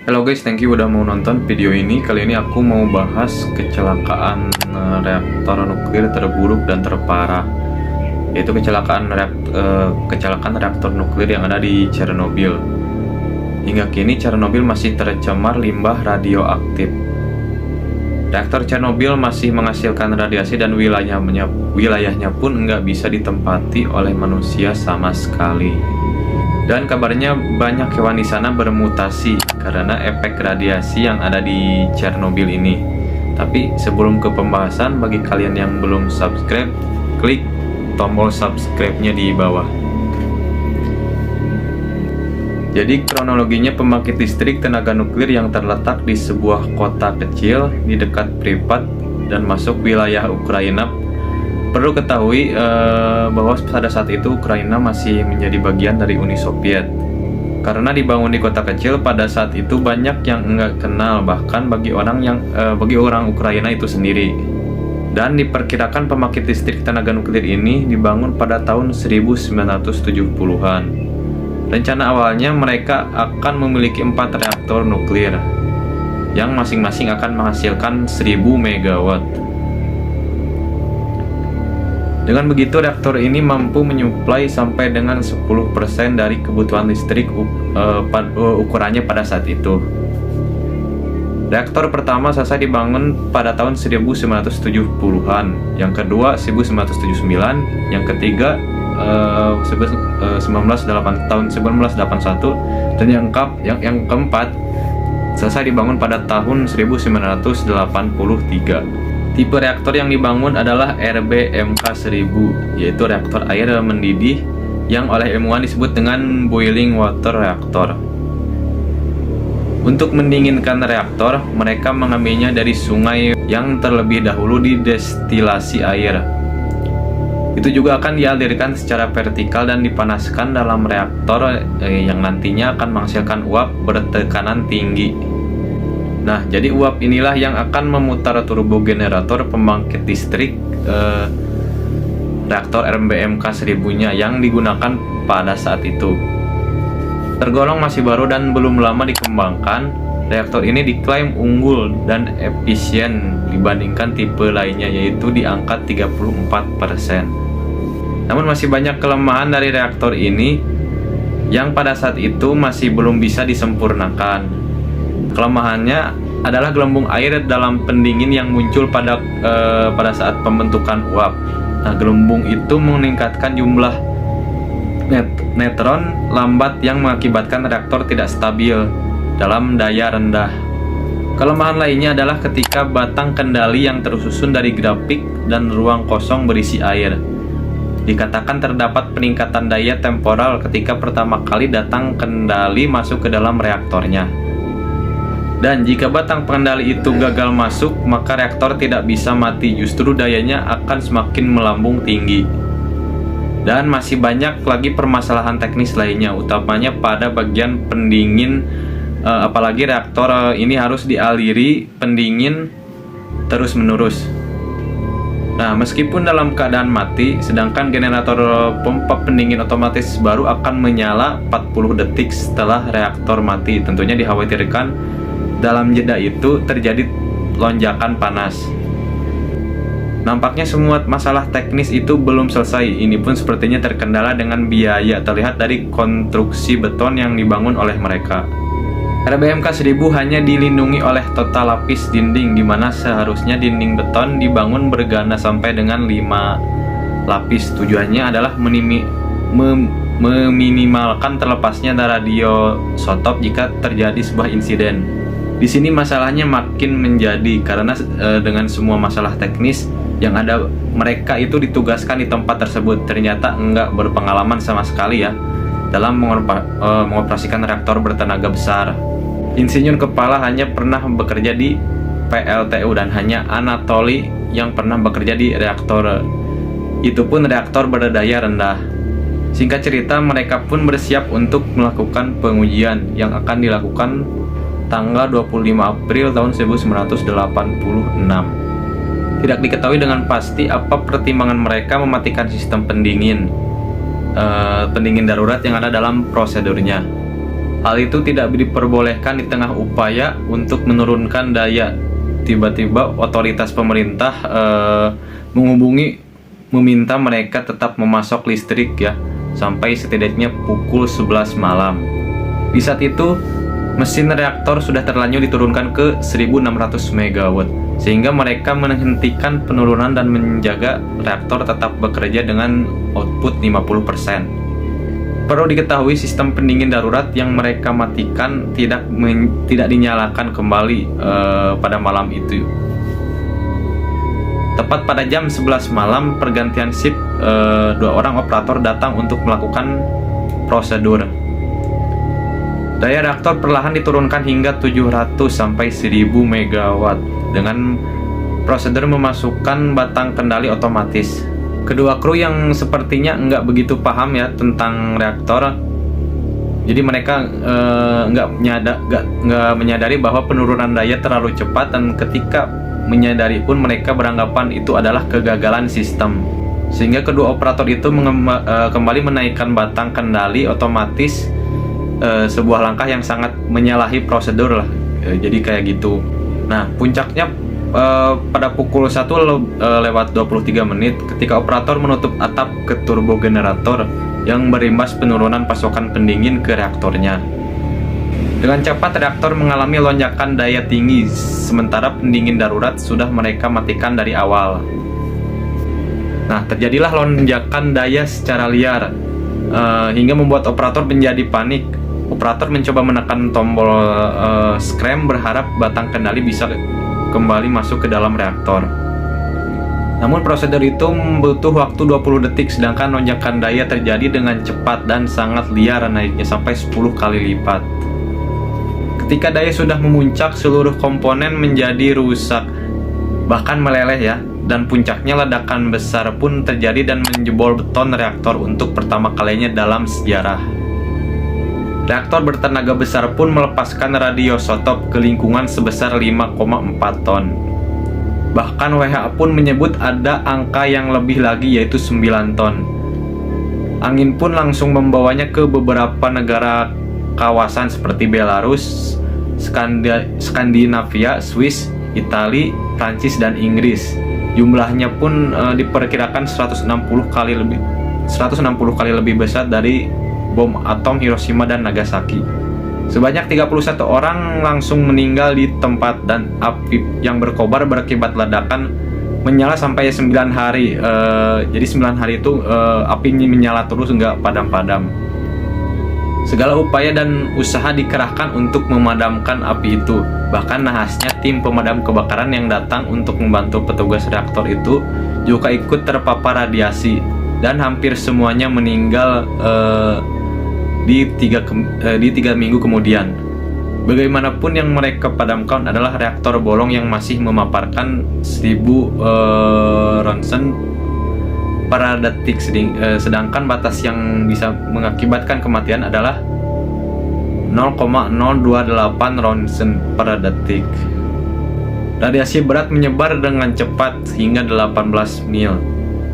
Halo guys, thank you udah mau nonton video ini. Kali ini aku mau bahas kecelakaan reaktor nuklir terburuk dan terparah, yaitu kecelakaan reaktor nuklir yang ada di Chernobyl. Hingga kini Chernobyl masih tercemar limbah radioaktif. Reaktor Chernobyl masih menghasilkan radiasi dan wilayahnya pun nggak bisa ditempati oleh manusia sama sekali. Dan kabarnya banyak hewan di sana bermutasi karena efek radiasi yang ada di Chernobyl ini. Tapi sebelum ke pembahasan, bagi kalian yang belum subscribe, klik tombol subscribe-nya di bawah. Jadi kronologinya, pembangkit listrik tenaga nuklir yang terletak di sebuah kota kecil di dekat Pripyat dan masuk wilayah Ukraina. Perlu ketahui bahwa pada saat itu Ukraina masih menjadi bagian dari Uni Soviet. Karena dibangun di kota kecil pada saat itu, banyak yang enggak kenal bahkan bagi orang Ukraina itu sendiri. Dan diperkirakan pembangkit listrik tenaga nuklir ini dibangun pada tahun 1970-an. Rencana awalnya mereka akan memiliki 4 reaktor nuklir yang masing-masing akan menghasilkan 1000 megawatt. Dengan begitu, reaktor ini mampu menyuplai sampai dengan 10% dari kebutuhan listrik ukurannya pada saat itu. Reaktor pertama selesai dibangun pada tahun 1970-an, yang kedua 1979, yang ketiga tahun 1981, dan yang keempat selesai dibangun pada tahun 1983. Tipe reaktor yang dibangun adalah RBMK-1000, yaitu reaktor air mendidih yang oleh ilmuwan disebut dengan boiling water reactor. Untuk mendinginkan reaktor, mereka mengambilnya dari sungai yang terlebih dahulu didestilasi air. Itu juga akan dialirkan secara vertikal dan dipanaskan dalam reaktor yang nantinya akan menghasilkan uap bertekanan tinggi. Nah, jadi uap inilah yang akan memutar turbogenerator pembangkit listrik reaktor RBMK-1000-nya yang digunakan pada saat itu. Tergolong masih baru dan belum lama dikembangkan, reaktor ini diklaim unggul dan efisien dibandingkan tipe lainnya, yaitu di angka 34%. Namun masih banyak kelemahan dari reaktor ini yang pada saat itu masih belum bisa disempurnakan. Kelemahannya adalah gelembung air dalam pendingin yang muncul pada saat pembentukan uap. Nah, gelembung itu meningkatkan jumlah neutron lambat yang mengakibatkan reaktor tidak stabil dalam daya rendah. Kelemahan lainnya adalah ketika batang kendali yang tersusun dari grafik dan ruang kosong berisi air. Dikatakan terdapat peningkatan daya temporal ketika pertama kali batang kendali masuk ke dalam reaktornya. Dan jika batang pengendali itu gagal masuk, maka reaktor tidak bisa mati, justru dayanya akan semakin melambung tinggi. Dan masih banyak lagi permasalahan teknis lainnya, utamanya pada bagian pendingin, apalagi reaktor ini harus dialiri pendingin terus-menerus. Nah, meskipun dalam keadaan mati, sedangkan generator pompa pendingin otomatis baru akan menyala 40 detik setelah reaktor mati. Tentunya dikhawatirkan dalam jeda itu terjadi lonjakan panas. Nampaknya semua masalah teknis itu belum selesai. Ini pun sepertinya terkendala dengan biaya, terlihat dari konstruksi beton yang dibangun oleh mereka. RBMK-1000 hanya dilindungi oleh total lapis dinding, di mana seharusnya dinding beton dibangun bergana sampai dengan 5 lapis. Tujuannya adalah meminimalkan terlepasnya radiosotop jika terjadi sebuah insiden. Di sini masalahnya makin menjadi karena dengan semua masalah teknis yang ada, mereka itu ditugaskan di tempat tersebut ternyata enggak berpengalaman sama sekali ya dalam mengoperasikan reaktor bertenaga besar. Insinyur kepala hanya pernah bekerja di PLTU dan hanya Anatoly yang pernah bekerja di reaktor. Itu pun reaktor berdaya rendah. Singkat cerita, mereka pun bersiap untuk melakukan pengujian yang akan dilakukan tanggal 25 April tahun 1986. Tidak diketahui dengan pasti apa pertimbangan mereka mematikan sistem pendingin darurat yang ada dalam prosedurnya. Hal itu tidak diperbolehkan di tengah upaya untuk menurunkan daya. Tiba-tiba otoritas pemerintah menghubungi meminta mereka tetap memasok listrik ya sampai setidaknya pukul 11 malam. Di saat itu mesin reaktor sudah terlanjur diturunkan ke 1600 MW sehingga mereka menghentikan penurunan dan menjaga reaktor tetap bekerja dengan output 50%. Perlu diketahui sistem pendingin darurat yang mereka matikan tidak dinyalakan kembali pada malam itu. Tepat pada jam 11 malam pergantian shift, 2 orang operator datang untuk melakukan prosedur. Daya reaktor perlahan diturunkan hingga 700 sampai 1000 MW dengan prosedur memasukkan batang kendali otomatis. Kedua kru yang sepertinya nggak begitu paham ya tentang reaktor, jadi mereka nggak menyadari bahwa penurunan daya terlalu cepat, dan ketika menyadari pun mereka beranggapan itu adalah kegagalan sistem, sehingga kedua operator itu kembali menaikkan batang kendali otomatis, sebuah langkah yang sangat menyalahi prosedur lah, jadi kayak gitu. Nah, puncaknya pada pukul 1 lewat 23 menit ketika operator menutup atap ke turbo generator yang berimbas penurunan pasokan pendingin ke reaktornya. Dengan cepat reaktor mengalami lonjakan daya tinggi sementara pendingin darurat sudah mereka matikan dari awal. Nah, terjadilah lonjakan daya secara liar hingga membuat operator menjadi panik. Operator mencoba menekan tombol scram berharap batang kendali bisa kembali masuk ke dalam reaktor. Namun prosedur itu membutuhkan waktu 20 detik, sedangkan lonjakan daya terjadi dengan cepat dan sangat liar, naiknya sampai 10 kali lipat. Ketika daya sudah memuncak, seluruh komponen menjadi rusak, bahkan meleleh ya, dan puncaknya ledakan besar pun terjadi dan menjebol beton reaktor untuk pertama kalinya dalam sejarah. Reaktor bertenaga besar pun melepaskan radiosotop ke lingkungan sebesar 5,4 ton. Bahkan WHO pun menyebut ada angka yang lebih lagi, yaitu 9 ton. Angin pun langsung membawanya ke beberapa negara kawasan seperti Belarus, Skandinavia, Swiss, Italia, Prancis, dan Inggris. Jumlahnya pun diperkirakan 160 kali lebih besar dari bom atom Hiroshima dan Nagasaki. Sebanyak 31 orang langsung meninggal di tempat, dan api yang berkobar berakibat ledakan menyala sampai 9 hari. Jadi 9 hari itu api menyala terus, nggak padam-padam. Segala upaya dan usaha dikerahkan untuk memadamkan api itu. Bahkan nahasnya tim pemadam kebakaran yang datang untuk membantu petugas reaktor itu juga ikut terpapar radiasi, dan hampir semuanya meninggal di 3 minggu kemudian. Bagaimanapun yang mereka padamkan adalah reaktor bolong yang masih memaparkan 1000 ronsen per detik, sedangkan batas yang bisa mengakibatkan kematian adalah 0,028 ronsen per detik. Radiasi berat menyebar dengan cepat hingga 18 mil.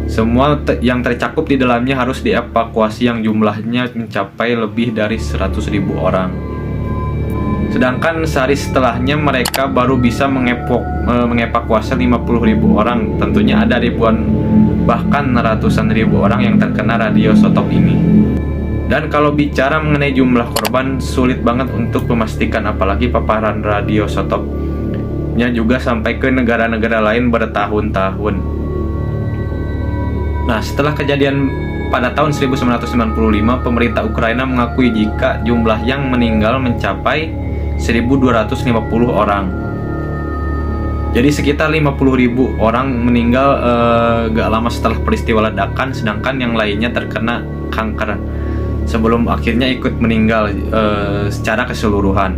Semua yang tercakup di dalamnya harus dievakuasi, yang jumlahnya mencapai lebih dari 100.000 orang. Sedangkan sehari setelahnya mereka baru bisa mengevakuasi 50.000 orang. Tentunya ada ribuan bahkan ratusan ribu orang yang terkena radiosotop ini. Dan kalau bicara mengenai jumlah korban, sulit banget untuk memastikan, apalagi paparan radiosotopnya juga sampai ke negara-negara lain bertahun-tahun. Nah, setelah kejadian pada tahun 1995, pemerintah Ukraina mengakui jika jumlah yang meninggal mencapai 1.250 orang. Jadi sekitar 50.000 orang meninggal gak lama setelah peristiwa ledakan, sedangkan yang lainnya terkena kanker sebelum akhirnya ikut meninggal secara keseluruhan.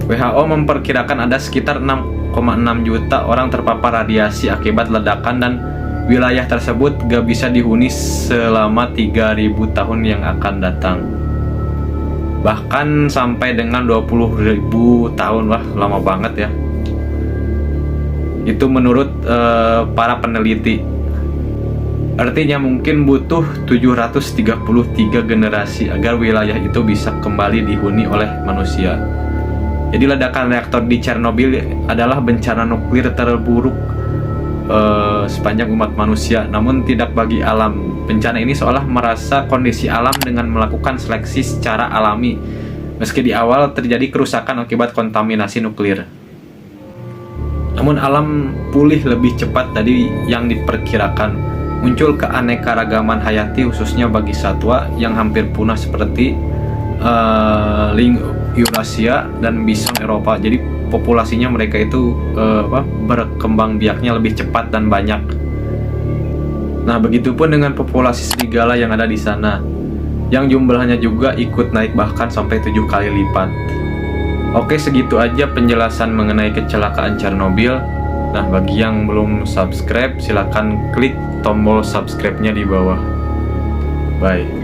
WHO memperkirakan ada sekitar 6,6 juta orang terpapar radiasi akibat ledakan, dan wilayah tersebut gak bisa dihuni selama 3.000 tahun yang akan datang. Bahkan sampai dengan 20.000 tahun, wah lama banget ya. Itu menurut para peneliti. Artinya mungkin butuh 733 generasi agar wilayah itu bisa kembali dihuni oleh manusia. Jadi ledakan reaktor di Chernobyl adalah bencana nuklir terburuk sepanjang umat manusia, namun tidak bagi alam. Bencana ini seolah merasa kondisi alam dengan melakukan seleksi secara alami, meski di awal terjadi kerusakan akibat kontaminasi nuklir. Namun alam pulih lebih cepat dari yang diperkirakan. Muncul keanekaragaman hayati khususnya bagi satwa yang hampir punah seperti ling Eurasia dan bison Eropa. Jadi populasinya mereka itu berkembang biaknya lebih cepat dan banyak. Nah, begitupun dengan populasi serigala yang ada di sana, yang jumlahnya juga ikut naik bahkan sampai 7 kali lipat. Oke, segitu aja penjelasan mengenai kecelakaan Chernobyl. Nah, bagi yang belum subscribe, silahkan klik tombol subscribe-nya di bawah. Bye.